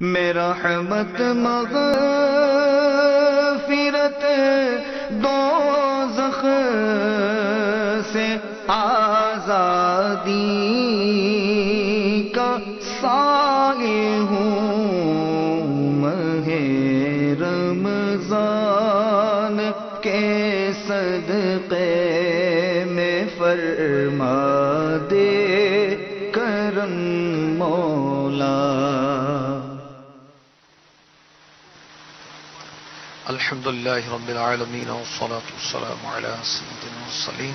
میں رحمت مغفرت دوزخ سے آزادی کا سائے ہوں، ماہ رمضان کے صدقے میں فرما دے کرم مولا۔ الحمدللہ رب العالمین والصلاة والسلام علی سید المرسلین،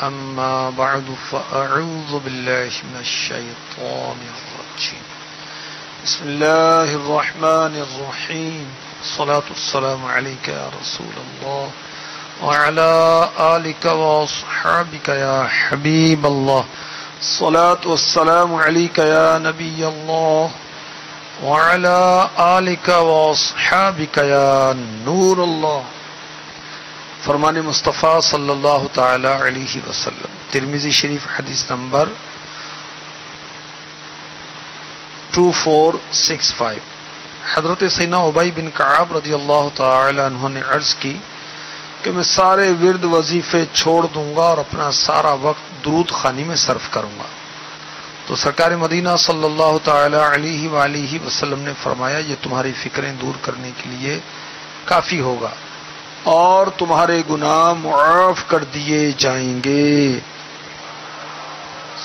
اما بعد فاعوذ باللہ من الشیطان الرجیم، بسم اللہ الرحمن الرحیم، الصلاة والسلام علیک یا رسول اللہ وعلی آلک واصحابک یا حبیب اللہ، الصلاة والسلام علیک یا نبی اللہ وعلى آلك واصحابك یا نور اللہ۔ فرمان مصطفیٰ صلی اللہ تعالی علیہ وسلم، ترمذی شریف حدیث نمبر 2465۔ حضرت سیدنا ابی بن کعب رضی اللہ تعالی عنہ نے عرض کی کہ میں سارے ورد وظیفے چھوڑ دوں گا اور اپنا سارا وقت درود خوانی میں صرف کروں گا۔ تو سرکار مدینہ صلی اللہ تعالی علیہ وآلہ وسلم نے فرمایا یہ تمہاری فکریں دور کرنے کے لیے کافی ہوگا اور تمہارے گناہ معاف کر دیے جائیں گے۔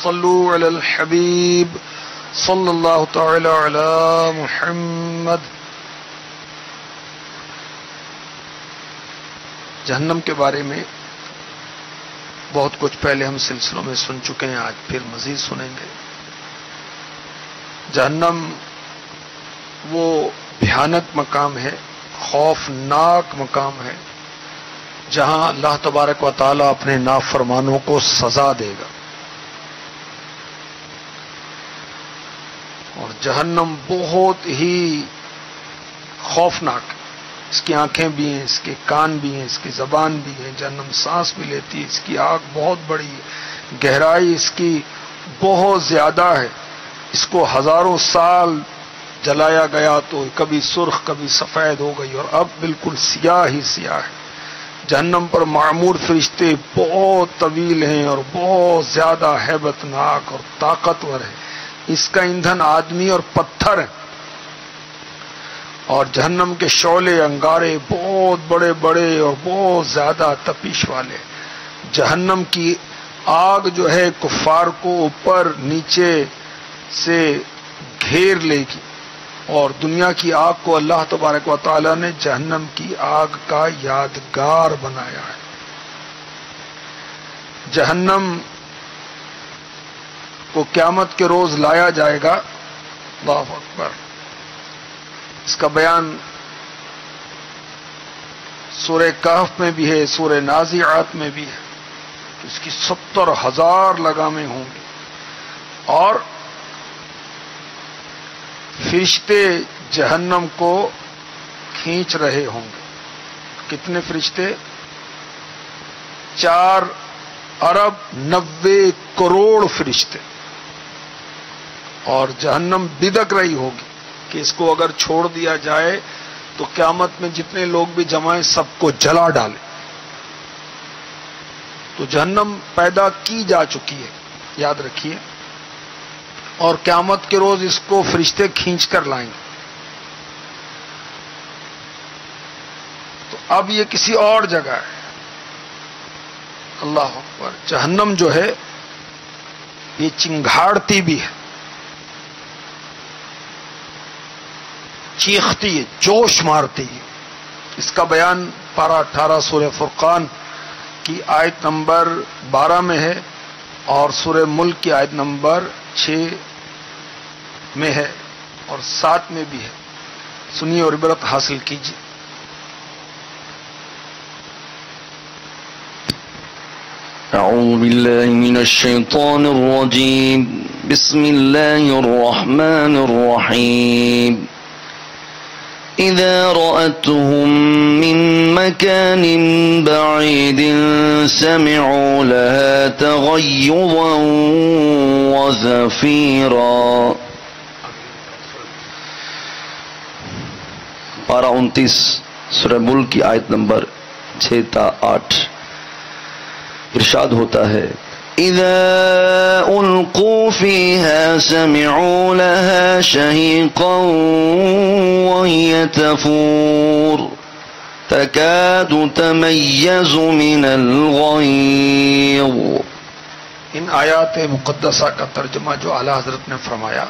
صلو علی الحبیب صلی اللہ تعالی علی محمد۔ جہنم کے بارے میں بہت کچھ پہلے ہم سلسلوں میں سن چکے ہیں، آج پھر مزید سنیں گے۔ جہنم وہ بھیانک مقام ہے، خوفناک مقام ہے، جہاں اللہ تبارک و تعالی اپنے نافرمانوں کو سزا دے گا۔ اور جہنم بہت ہی خوفناک ہے، اس کی آنکھیں بھی ہیں، اس کے کان بھی ہیں، اس کی زبان بھی ہے، جہنم سانس بھی لیتی ہے، اس کی آگ بہت بڑی ہے، گہرائی اس کی بہت زیادہ ہے، اس کو ہزاروں سال جلایا گیا تو کبھی سرخ کبھی سفید ہو گئی اور اب بالکل سیاہ ہی سیاہ ہے۔ جہنم پر معمور فرشتے بہت طویل ہیں اور بہت زیادہ ہیبت ناک اور طاقتور ہیں، اس کا ایندھن آدمی اور پتھر ہے، اور جہنم کے شعلے انگارے بہت بڑے بڑے اور بہت زیادہ تپش والے۔ جہنم کی آگ جو ہے کفار کو اوپر نیچے سے گھیر لے گی، اور دنیا کی آگ کو اللہ تبارک و تعالی نے جہنم کی آگ کا یادگار بنایا ہے۔ جہنم کو قیامت کے روز لایا جائے گا، اللہ اکبر۔ اس کا بیان سورہ کہف میں بھی ہے، سورہ نازعات میں بھی ہے، اس کی 70,000 لگامیں ہوں گی، اور فرشتے جہنم کو کھینچ رہے ہوں گے۔ کتنے فرشتے؟ 4,90,00,000,000 فرشتے، اور جہنم بدک رہی ہوگی کہ اس کو اگر چھوڑ دیا جائے تو قیامت میں جتنے لوگ بھی جمائیں سب کو جلا ڈالے۔ تو جہنم پیدا کی جا چکی ہے، یاد رکھیے، اور قیامت کے روز اس کو فرشتے کھینچ کر لائیں گے۔ تو اب یہ کسی اور جگہ ہے، اللہ اکبر۔ جہنم جو ہے یہ چنگھاڑتی بھی ہے، چیختی ہے، جوش مارتی ہے۔ اس کا بیان پارہ 18 سورہ فرقان کی آیت نمبر 12 میں ہے، اور سورہ ملک کی آیت نمبر 6 میں ہے، اور 7 میں بھی ہے۔ سنیے اور عبرت حاصل کیجیے۔ اعوذ باللہ من الشیطان الرجیم، بسم اللہ الرحمن الرحیم۔ إذا رأتهم من مكان بعيد سمعوا لها تغيظا وزفيرا پارہ 29 سورہ ملک کی آیت نمبر 6 تا 8 ارشاد ہوتا ہے اذا القوا فيها سمعوا لها شهيقا وهي تفور تكاد تميز من الغيظ. ان آیات مقدسہ کا ترجمہ جو اعلیٰ حضرت نے فرمایا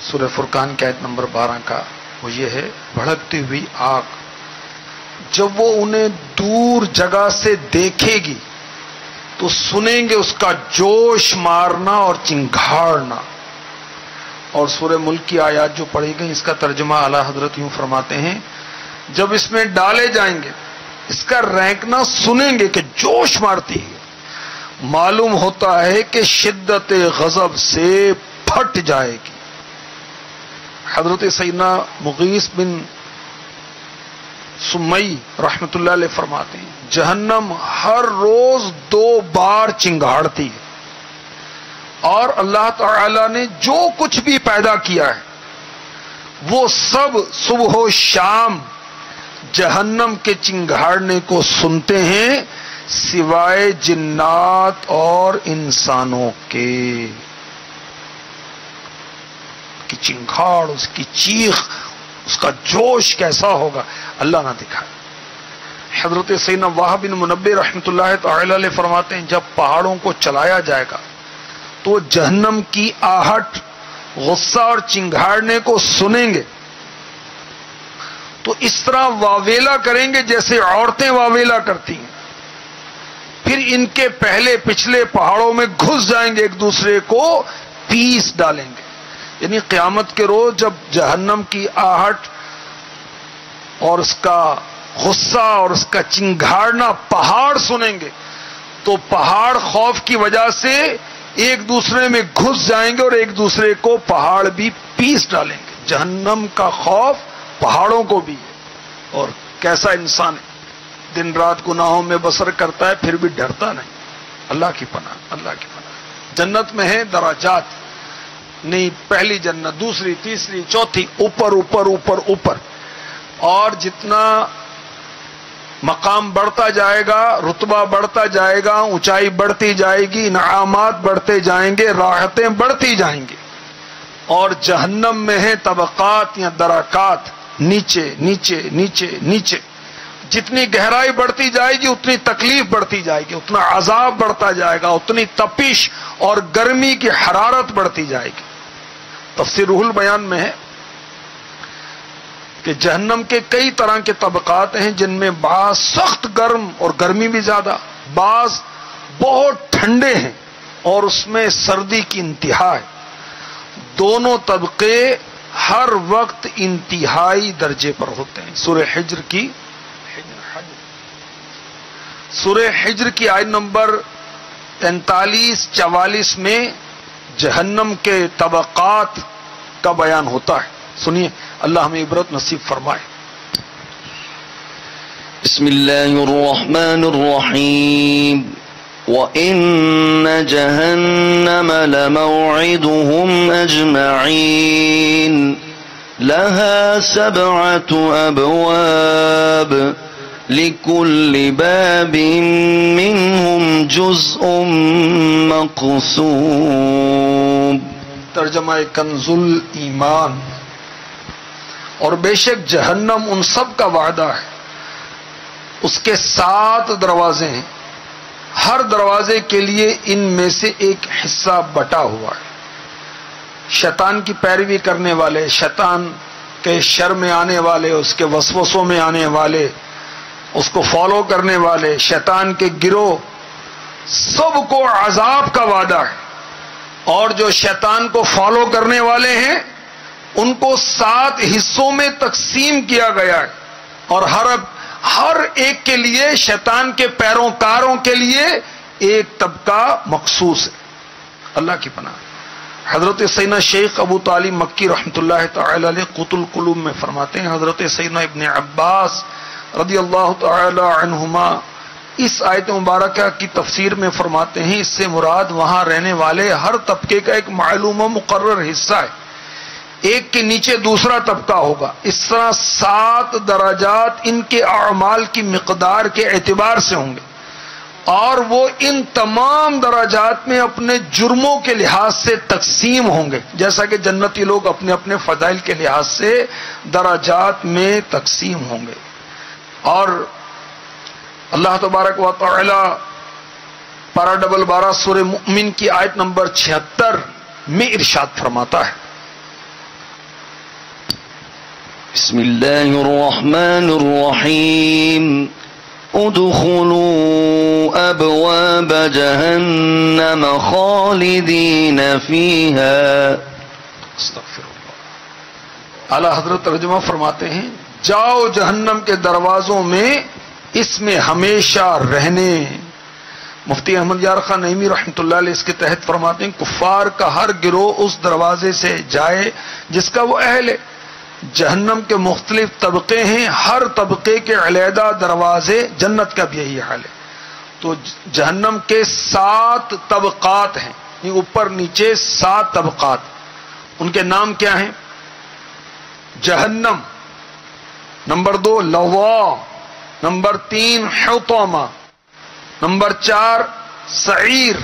سورہ فرقان کی آیت نمبر 12 کا، وہ یہ ہے بھڑکتی ہوئی آگ جب وہ انہیں دور جگہ سے دیکھے گی تو سنیں گے اس کا جوش مارنا اور چنگھاڑنا. اور سورہ ملک کی آیات جو پڑھی گئی اس کا ترجمہ اعلیٰ حضرت یوں فرماتے ہیں جب اس میں ڈالے جائیں گے اس کا رینکنا سنیں گے کہ جوش مارتی ہے، معلوم ہوتا ہے کہ شدت غضب سے پھٹ جائے گی. حضرت سیدنا مغیث بن سمی رحمت اللہ علیہ فرماتے ہیں جہنم ہر روز 2 بار چنگھاڑتی ہے، اور اللہ تعالی نے جو کچھ بھی پیدا کیا ہے وہ سب صبح و شام جہنم کے چنگھاڑنے کو سنتے ہیں سوائے جنات اور انسانوں کے. کی چنگھاڑ، اس کی چیخ، اس کا جوش کیسا ہوگا اللہ نہ دکھائے. حضرت سیدنا وہب بن منبہ رحمۃ اللہ تعالی علیہ فرماتے ہیں جب پہاڑوں کو چلایا جائے گا تو جہنم کی آہٹ، غصہ اور چنگھاڑنے کو سنیں گے تو اس طرح واویلا کریں گے جیسے عورتیں واویلا کرتی ہیں، پھر ان کے پہلے پچھلے پہاڑوں میں گھس جائیں گے، ایک دوسرے کو پیس ڈالیں گے. یعنی قیامت کے روز جب جہنم کی آہٹ اور اس کا غصہ اور اس کا چنگھاڑنا پہاڑ سنیں گے تو پہاڑ خوف کی وجہ سے ایک دوسرے میں گھس جائیں گے اور ایک دوسرے کو پہاڑ بھی پیس ڈالیں گے. جہنم کا خوف پہاڑوں کو بھی ہے. اور کیسا انسان ہے دن رات گناہوں میں بسر کرتا ہے پھر بھی ڈرتا نہیں. اللہ کی پناہ، اللہ کی پناہ. جنت میں ہے درجات، نہیں پہلی جنت، دوسری، تیسری، چوتھی، اوپر اوپر اوپر اوپر، اور جتنا مقام بڑھتا جائے گا، رتبہ بڑھتا جائے گا، اونچائی بڑھتی جائے گی، انعامات بڑھتے جائیں گے، راحتیں بڑھتی جائیں گے. اور جہنم میں ہے طبقات یا درکات، نیچے نیچے نیچے نیچے. جتنی گہرائی بڑھتی جائے گی اتنی تکلیف بڑھتی جائے گی، اتنا عذاب بڑھتا جائے گا، اتنی تپش اور گرمی کی حرارت بڑھتی جائے گی. تفسیر روح البیان میں ہے کہ جہنم کے کئی طرح کے طبقات ہیں جن میں بعض سخت گرم اور گرمی بھی زیادہ، بعض بہت ٹھنڈے ہیں اور اس میں سردی کی انتہا ہے. دونوں طبقے ہر وقت انتہائی درجے پر ہوتے ہیں. سورہ حجر کی آیت نمبر 43-44 میں جہنم کے طبقات کا بیان ہوتا ہے. سنیے، اللہ ہمیں عبرت نصیب فرمائے. بسم اللہ الرحمن الرحیم وَإِنَّ جَهَنَّمَ لَمَوْعِدُهُمْ أَجْمَعِينَ لَهَا 7 أَبْوَابٍ لِكُلِّ بَابٍ مِّنْهُمْ جُزْءٌ مَّقْسُومٌ. ترجمہ کنز ایمان. اور بے شک جہنم ان سب کا وعدہ ہے، اس کے 7 دروازے ہیں، ہر دروازے کے لیے ان میں سے ایک حصہ بٹا ہوا ہے. شیطان کی پیروی کرنے والے، شیطان کے شر میں آنے والے، اس کے وسوسوں میں آنے والے، اس کو فالو کرنے والے، شیطان کے گروہ، سب کو عذاب کا وعدہ ہے. اور جو شیطان کو فالو کرنے والے ہیں ان کو 7 حصوں میں تقسیم کیا گیا ہے، اور ہر ایک کے لیے، شیطان کے پیروکاروں کے لیے ایک طبقہ مخصوص ہے. اللہ کی پناہ. حضرت سیدنا شیخ ابو طالب مکی رحمۃ اللہ تعالی علیہ قوت القلوب میں فرماتے ہیں، حضرت سیدنا ابن عباس رضی اللہ تعالی عنہما اس آیت مبارکہ کی تفسیر میں فرماتے ہیں اس سے مراد وہاں رہنے والے ہر طبقے کا ایک معلوم و مقرر حصہ ہے. ایک کے نیچے دوسرا طبقہ ہوگا. اس طرح 7 درجات ان کے اعمال کی مقدار کے اعتبار سے ہوں گے، اور وہ ان تمام درجات میں اپنے جرموں کے لحاظ سے تقسیم ہوں گے، جیسا کہ جنتی لوگ اپنے اپنے فضائل کے لحاظ سے درجات میں تقسیم ہوں گے. اور اللہ تبارک و تعالی پارہ 12 سورہ مؤمن کی آیت نمبر 76 میں ارشاد فرماتا ہے، بسم اللہ الرحمن الرحیم ادخلوا ابواب جہنم خالدین فیہا. استغفر اللہ. اعلی حضرت ترجمہ فرماتے ہیں، جاؤ جہنم کے دروازوں میں، اس میں ہمیشہ رہنے. مفتی احمد یار خان نعیمی رحمۃ اللہ علیہ اس کے تحت فرماتے ہیں، کفار کا ہر گروہ اس دروازے سے جائے جس کا وہ اہل ہے. جہنم کے مختلف طبقے ہیں، ہر طبقے کے علیحدہ دروازے، جنت کا بھی یہی حال ہے. تو جہنم کے 7 طبقات ہیں، اوپر نیچے 7 طبقات. ان کے نام کیا ہیں؟ جہنم، نمبر 2 لوا، نمبر 3 حطامہ، نمبر 4 سعیر،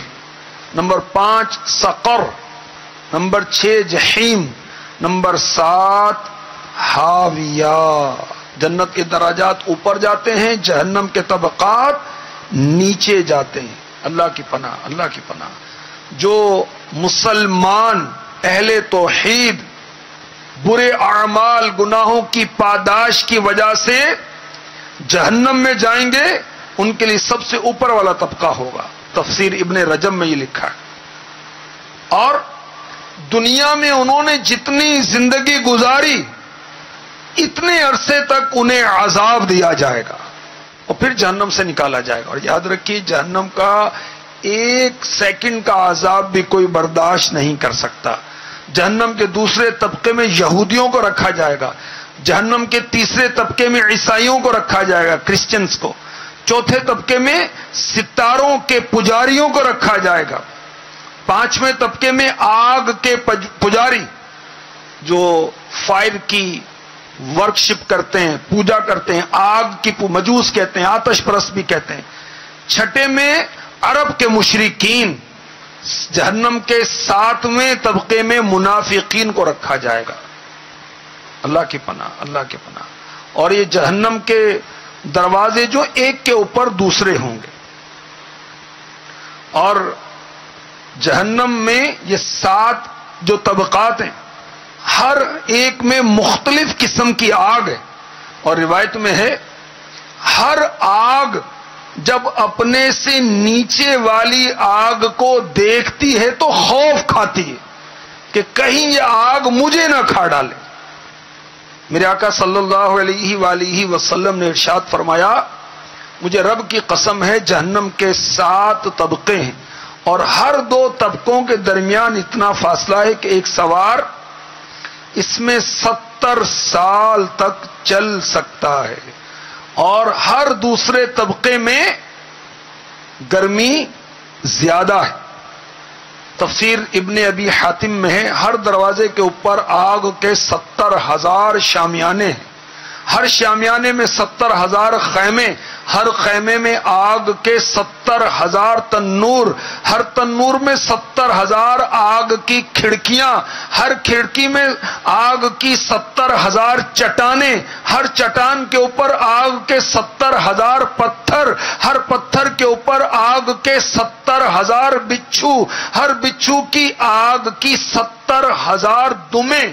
نمبر 5 سقر، نمبر 6 جحیم، نمبر 7 حاویہ. جنت کے درجات اوپر جاتے ہیں، جہنم کے طبقات نیچے جاتے ہیں. اللہ کی پناہ، اللہ کی پناہ. جو مسلمان اہل توحید برے اعمال گناہوں کی پاداش کی وجہ سے جہنم میں جائیں گے، ان کے لیے سب سے اوپر والا طبقہ ہوگا. تفسیر ابن رجب میں یہ لکھا ہے. اور دنیا میں انہوں نے جتنی زندگی گزاری، اتنے عرصے تک انہیں عذاب دیا جائے گا اور پھر جہنم سے نکالا جائے گا. اور یاد رکھیے، جہنم کا 1 سیکنڈ کا عذاب بھی کوئی برداشت نہیں کر سکتا. جہنم کے دوسرے طبقے میں یہودیوں کو رکھا جائے گا، جہنم کے تیسرے طبقے میں عیسائیوں کو رکھا جائے گا، کرسچنز کو. چوتھے طبقے میں ستاروں کے پجاریوں کو رکھا جائے گا. 5ویں طبقے میں آگ کے پجاری جو فائر کی ورکشپ کرتے ہیں، پوجا کرتے ہیں، آگ کی مجوس کہتے ہیں، آتش پرست بھی کہتے ہیں. 6 میں عرب کے مشرکین. جہنم کے 7ویں طبقے میں منافقین کو رکھا جائے گا. اللہ کی پناہ، اللہ کی پناہ. اور یہ جہنم کے دروازے جو ایک کے اوپر دوسرے ہوں گے. اور جہنم میں یہ 7 جو طبقات ہیں، ہر ایک میں مختلف قسم کی آگ ہے. اور روایت میں ہے، ہر آگ جب اپنے سے نیچے والی آگ کو دیکھتی ہے تو خوف کھاتی ہے کہ کہیں یہ آگ مجھے نہ کھا ڈالے. میرے آقا صلی اللہ علیہ وآلہ وسلم نے ارشاد فرمایا، مجھے رب کی قسم ہے، جہنم کے 7 طبقے ہیں، اور ہر 2 طبقوں کے درمیان اتنا فاصلہ ہے کہ ایک سوار اس میں 70 سال تک چل سکتا ہے. اور ہر دوسرے طبقے میں گرمی زیادہ ہے. تفسیر ابن ابی حاتم میں ہے، ہر دروازے کے اوپر آگ کے 70,000 شامیانے ہیں. ہر شامیانے میں 70,000 خیمے، ہر خیمے میں آگ کے 70,000 تنور، ہر تنور میں 70,000 آگ کی کھڑکیاں، ہر کھڑکی میں آگ کی 70,000 چٹانیں، ہر چٹان کے اوپر آگ کے 70,000 پتھر، ہر پتھر کے اوپر آگ کے 70,000 بچھو، ہر بچھو کی آگ کی 70,000 دمیں،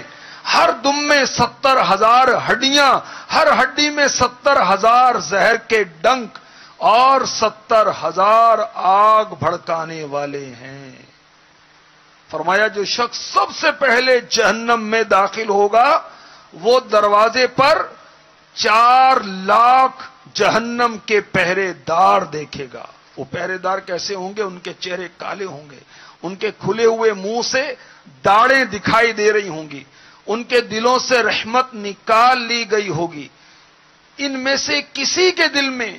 ہر دم میں 70,000 ہڈیاں، ہر ہڈی میں 70,000 زہر کے ڈنک، اور 70,000 آگ بھڑکانے والے ہیں. فرمایا جو شخص سب سے پہلے جہنم میں داخل ہوگا وہ دروازے پر 4 لاکھ جہنم کے پہرے دار دیکھے گا. وہ پہرے دار کیسے ہوں گے؟ ان کے چہرے کالے ہوں گے، ان کے کھلے ہوئے منہ سے داڑھیں دکھائی دے رہی ہوں گی، ان کے دلوں سے رحمت نکال لی گئی ہوگی. ان میں سے کسی کے دل میں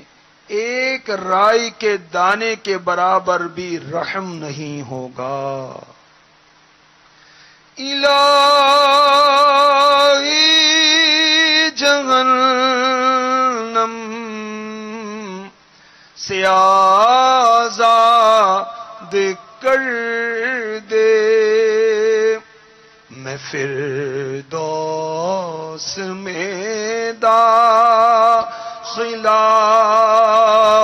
ایک رائی کے دانے کے برابر بھی رحم نہیں ہوگا. میں فردوس میں داخلہ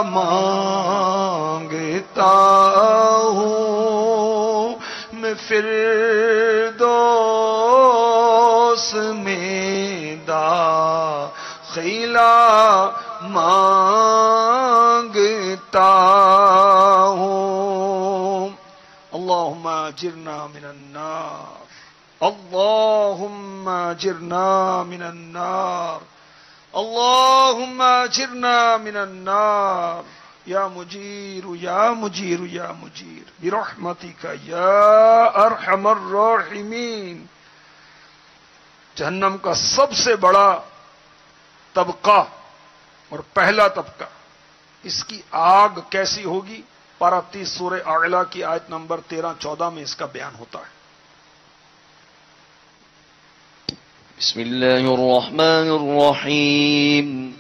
مانگتا ہوں، میں فردوس میں داخلہ مانگتا ہوں۔ اللہم اجرنا من النار، اللہم اجرنا من النار، اللہم اجرنا من النار، یا مجیر یا مجیر یا مجیر برحمتک یا ارحم الراحمین۔ جہنم کا سب سے بڑا طبقہ اور پہلا طبقہ، اس کی آگ کیسی ہوگی؟ پارہ 30 سورہ اعلیٰ کی آیت نمبر 13-14 میں اس کا بیان ہوتا ہے۔ بسم اللہ الرحمن الرحیم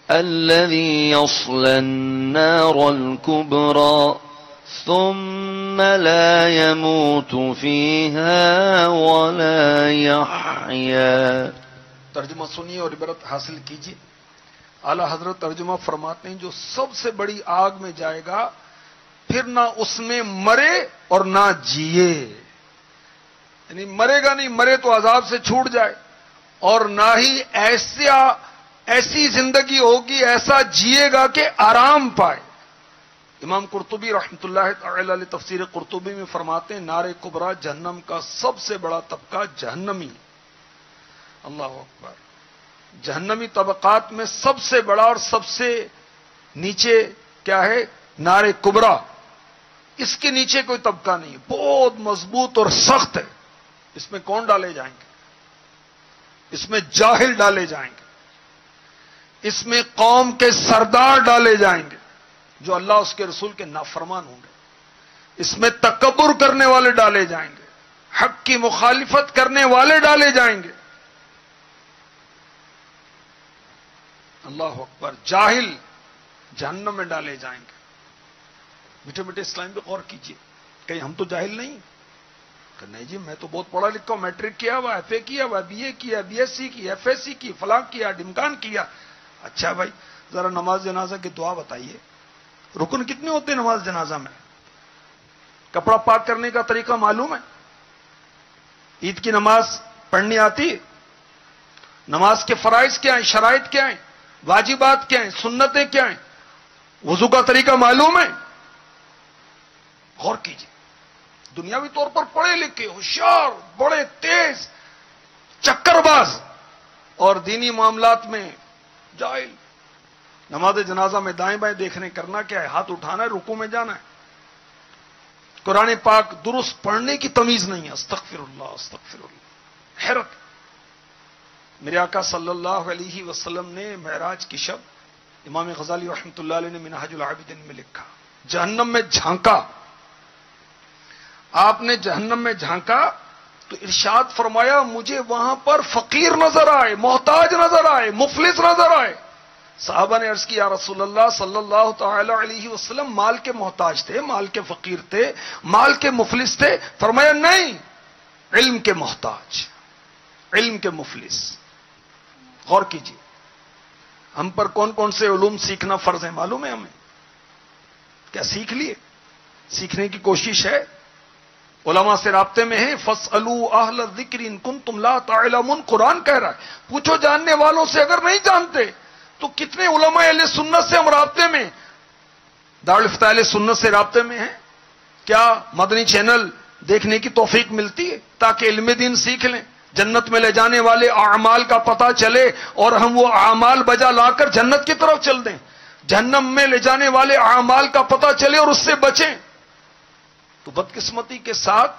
الذي يصلى النار الكبرى ثم لا يموت فيها ولا يحيا۔ ترجمہ سنیے اور عبرت حاصل کیجیے۔ اعلی حضرت ترجمہ فرماتے ہیں جو سب سے بڑی آگ میں جائے گا، پھر نہ اس میں مرے اور نہ جیے، یعنی مرے گا نہیں، مرے تو عذاب سے چھوٹ جائے، اور نہ ہی ایسی زندگی ہوگی، ایسا جیے گا کہ آرام پائے۔ امام قرطبی رحمۃ اللہ تعالی علیہ تفسیر قرطبی میں فرماتے ہیں نار کبریٰ جہنم کا سب سے بڑا طبقہ جہنمی۔ اللہ اکبر۔ جہنمی طبقات میں سب سے بڑا اور سب سے نیچے کیا ہے؟ نار کبریٰ۔ اس کے نیچے کوئی طبقہ نہیں، بہت مضبوط اور سخت ہے۔ اس میں کون ڈالے جائیں گے؟ اس میں جاہل ڈالے جائیں گے، اس میں قوم کے سردار ڈالے جائیں گے جو اللہ اس کے رسول کے نافرمان ہوں گے، اس میں تکبر کرنے والے ڈالے جائیں گے، حق کی مخالفت کرنے والے ڈالے جائیں گے۔ اللہ اکبر۔ جاہل جہنم میں ڈالے جائیں گے۔ میٹھے میٹھے اسلام پہ غور کیجیے، کہیں ہم تو جاہل نہیں؟ کہ نہیں جی میں تو بہت پڑھا لکھا ہوں، میٹرک کیا ہوا، ایف اے کیا ہوا، بی اے کیا، بی ایس سی کی، ایف ایس سی کی، فلاں کیا، ڈمکان کیا۔ اچھا بھائی ذرا نماز جنازہ کی دعا بتائیے، رکن کتنے ہوتے ہیں نماز جنازہ میں؟ کپڑا پاک کرنے کا طریقہ معلوم ہے؟ عید کی نماز پڑھنی آتی ہے؟ نماز کے فرائض کیا ہیں، شرائط کیا ہیں، واجبات کیا ہیں، سنتیں کیا ہیں، وضو کا طریقہ معلوم ہے؟ غور کیجیے۔ دنیاوی طور پر پڑھے لکھے، ہوشیار، بڑے تیز، چکر باز، اور دینی معاملات میں جاہل۔ نماز جنازہ میں دائیں بائیں دیکھنے کرنا کیا ہے؟ ہاتھ اٹھانا ہے، رکوع میں جانا ہے۔ قرآن پاک درست پڑھنے کی تمیز نہیں ہے۔ استغفر اللہ استغفر اللہ۔ حیرت۔ میرے آقا صلی اللہ علیہ وسلم نے معراج کی شب، امام غزالی رحمۃ اللہ علیہ نے منہاج العابدین میں لکھا، جہنم میں جھانکا۔ آپ نے جہنم میں جھانکا تو ارشاد فرمایا مجھے وہاں پر فقیر نظر آئے، محتاج نظر آئے، مفلس نظر آئے۔ صحابہ نے عرض کیا رسول اللہ صلی اللہ تعالی علیہ وسلم مال کے محتاج تھے، مال کے فقیر تھے، مال کے مفلس تھے؟ فرمایا نہیں، علم کے محتاج، علم کے مفلس۔ غور کیجیے، ہم پر کون کون سے علوم سیکھنا فرض ہے معلوم ہے ہمیں؟ کیا سیکھ لیے؟ سیکھنے کی کوشش ہے؟ علماء سے رابطے میں ہیں؟ فَاسْأَلُوا أَهْلَ الذِّكْرِ إِن كُنتُمْ لَا تَعْلَمُونَ، قرآن کہہ رہا ہے پوچھو جاننے والوں سے، اگر نہیں جانتے تو کتنے علماء اہل سنت سے ہم رابطے میں، دارالفتہ اہل سنت سے رابطے میں ہیں؟ کیا مدنی چینل دیکھنے کی توفیق ملتی ہے تاکہ علم دین سیکھ لیں، جنت میں لے جانے والے اعمال کا پتہ چلے اور ہم وہ اعمال بجا لا کر جنت کی طرف چل دیں، جہنم میں لے جانے والے اعمال کا پتہ چلے اور اس سے بچیں؟ تو بدقسمتی کے ساتھ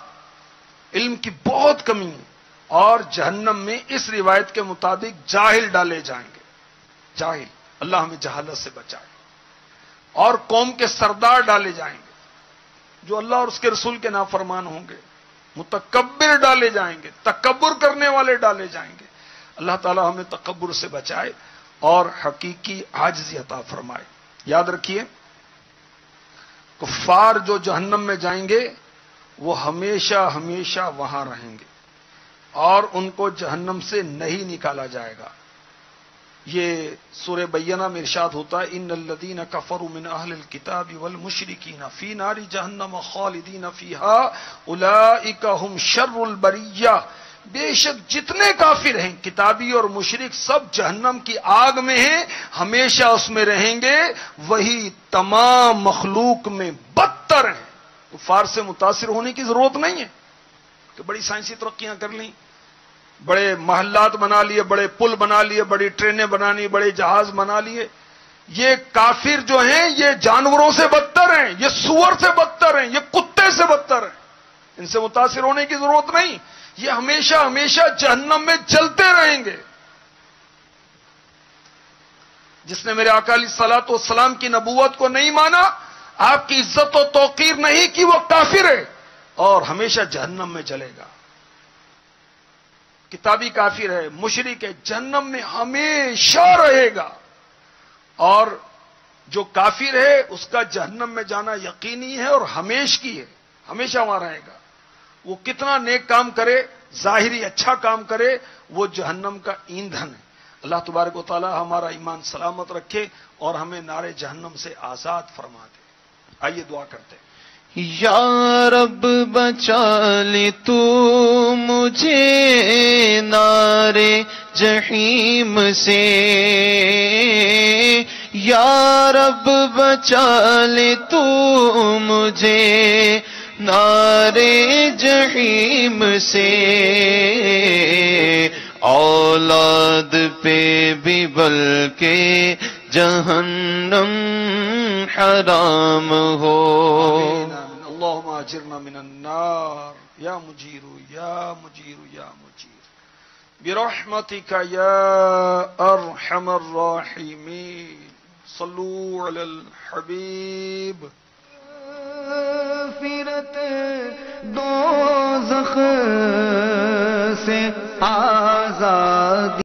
علم کی بہت کمی ہے، اور جہنم میں اس روایت کے مطابق جاہل ڈالے جائیں گے، جاہل، اللہ ہمیں جہالت سے بچائے، اور قوم کے سردار ڈالے جائیں گے جو اللہ اور اس کے رسول کے نافرمان ہوں گے، متکبر ڈالے جائیں گے، تکبر کرنے والے ڈالے جائیں گے۔ اللہ تعالی ہمیں تکبر سے بچائے اور حقیقی عاجزی عطا فرمائے۔ یاد رکھیے کفار جو جہنم میں جائیں گے وہ ہمیشہ ہمیشہ وہاں رہیں گے، اور ان کو جہنم سے نہیں نکالا جائے گا. یہ سورہ بینہ میں ارشاد ہوتا ہے ان الذین کفروا من اہل الکتاب والمشرکین فی نار جہنم خالدین فیہا اولئک هم شر البریہ. بے شک جتنے کافر ہیں کتابی اور مشرک سب جہنم کی آگ میں ہیں, ہمیشہ اس میں رہیں گے, وہی تمام مخلوق میں بدتر ہیں. کفار سے متاثر ہونے کی ضرورت نہیں ہے کہ بڑی سائنسی ترقیاں کر لیں, بڑے محلات بنا لیے, بڑے پل بنا لیے, بڑی ٹرینیں بنانی, بڑے جہاز بنا لیے. یہ کافر جو ہیں یہ جانوروں سے بدتر ہیں, یہ سور سے بدتر ہیں, یہ کتے سے بدتر ہیں. ان سے متاثر ہونے کی ضرورت نہیں, یہ ہمیشہ ہمیشہ جہنم میں جلتے رہیں گے. جس نے میرے آقا علیہ الصلوۃ والسلام کی نبوت کو نہیں مانا, آپ کی عزت و توقیر نہیں کی, وہ کافر ہے اور ہمیشہ جہنم میں جلے گا. کتابی کافر ہے, مشرک ہے, جہنم میں ہمیشہ رہے گا. اور جو کافر ہے اس کا جہنم میں جانا یقینی ہے اور ہمیشہ کی ہے, ہمیشہ وہاں رہے گا. وہ کتنا نیک کام کرے, ظاہری اچھا کام کرے, وہ جہنم کا ایندھن ہے. اللہ تبارک و تعالی ہمارا ایمان سلامت رکھے اور ہمیں نار جہنم سے آزاد فرما دے. آئیے دعا کرتے ہیں. یا رب بچا لے تو مجھے نار جحیم سے, یا رب بچا لے تو مجھے نار جحیم سے. اولاد پہ بھی بلکہ جہنم حرام ہو. اللہم اجرنا من النار یا مجیر یا مجیر یا مجیر برحمتک یا ارحم الراحمین. صلو علی الحبیب. مغفرت دوزخ سے آزادی